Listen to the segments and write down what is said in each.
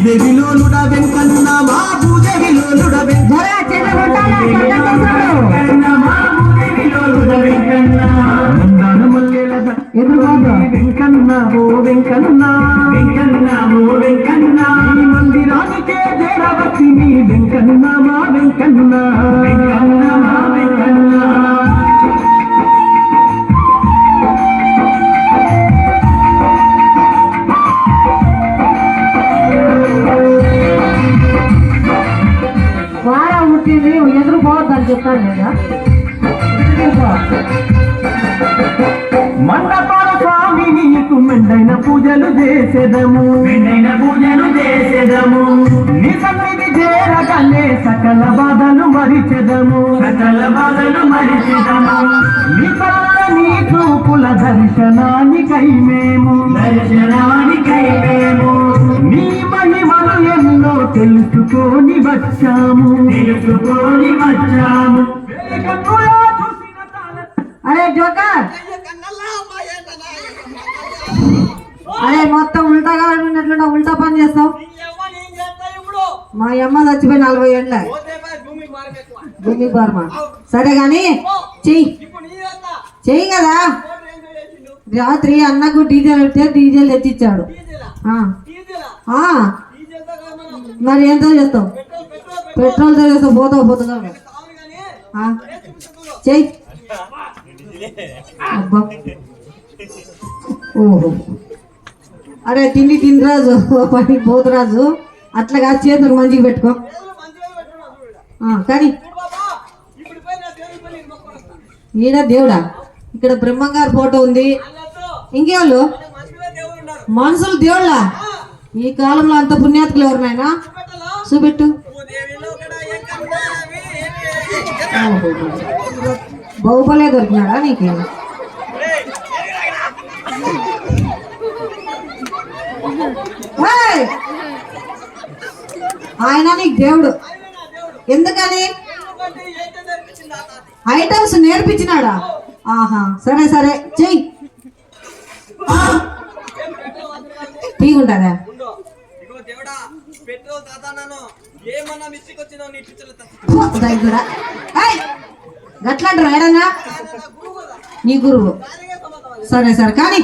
శ్రీదేవిలోనుడ వెంకన్న మా భూదేవిలోనుడ వెంకన్న ఓ వెంకన్న వెంకన్న ఓ వెంకన్న మందిరానికే చేరవచ్చి నీ వెంకన్న మా వెంకన్న వెంకన్న మా వెంకన్న వారా పుట్టింది ఎదురు పోవద్దని చెప్తాను లేదా మండపాల స్వామి నీకు మెండైన పూజలు చేసేదము మెండైన పూజలు చేసేదము నీ సన్నిధి చేరగలే సకల బాధలు మరిచెదము సకల బాధలు మరిచెదము నీ కళ్ళ నీ చూపుల దర్శనానికై మేము నీ మహిమలు ఎన్నో తెలుసుకొని వచ్చాము అరే జోకర్ అరే మొత్తం ఉల్టాగా ఉన్నట్లుంటా ఉల్టా పని చేస్తావు మా అమ్మ చచ్చిపోయి 40 ఏళ్ళ భూమి బార్మా సరే గాని చెయ్యి కదా రాత్రి అన్నకు డీజిల్ పెడితే డీజిల్ తెచ్చిచ్చాడు మరి ఎంతో చేస్తావు పెట్రోల్తో చేస్తావు పోతావు చెయ్యి ఓహో అరే తిండి తినరాజు పని పోతురాజు అట్లాగా చేతులు మంచిగా పెట్టుకో కానీ ఈయన దేవుడా ఇక్కడ బ్రహ్మంగారు ఫోటో ఉంది ఇంకేవాళ్ళు మనుషులు దేవుళ్ళ ఈ కాలంలో అంత పుణ్యాత్కులు ఎవరినైనా చూపెట్టు బాహుబలే దొరికినాడా నీకు ఆయన నీకు దేవుడు ఎందుకని ఐటమ్స్ నేర్పించినాడా ఆహా సరే సరే చెయ్యి తీగుంటారా గట్లంటారు ఏడన్నా నీ గురువు సరే సరే కానీ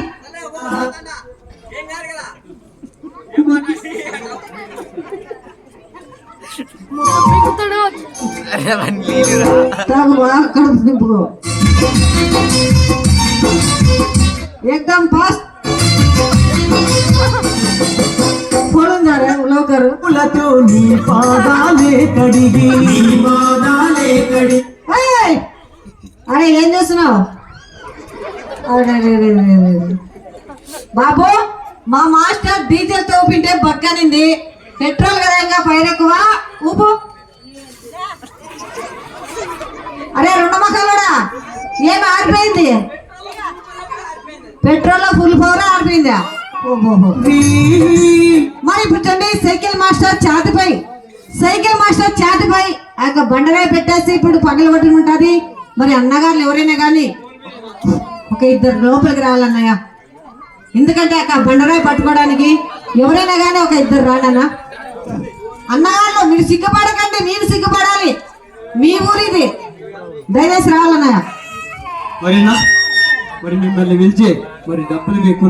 एकदम फास्ट फोड़ून जा रहे हैं लोग कर पुलतो नी पादाले कडिगी अरे ఏం చేస్తున్నావు అరే బాబు మా మాస్టర్ డీజిల్ తోపింటే బక్కనింది పెట్రోల్ కదా ఇంకా ఫైర్ ఎక్కువ ఊపు అరే రెండు మసాలాడా ఏమి ఆరిపోయింది పెట్రోల్ ఫుల్ పవర్ ఆరిపోయిందా మరి ఇప్పుడు చూడండి సైకిల్ మాస్టర్ చాతిపై ఆ యొక్క బండరాయి పెట్టేసి ఇప్పుడు పగలు కొట్టి ఉంటుంది మరి అన్నగారులు ఎవరైనా కానీ ఒక ఇద్దరు లోపలికి రావాలన్నయ్య ఎందుకంటే ఆ బండరాయి పట్టుకోవడానికి ఎవరైనా కానీ ఒక ఇద్దరు రానన్నా అన్నగారు మీరు సిగ్గుపడకండి నేను సిగ్గుపడాలి మీ ఊరిది దయచేసి రావాలన్నయ్య మరి మిమ్మల్ని పిలిచి మరి డబ్బులు ఎక్కువ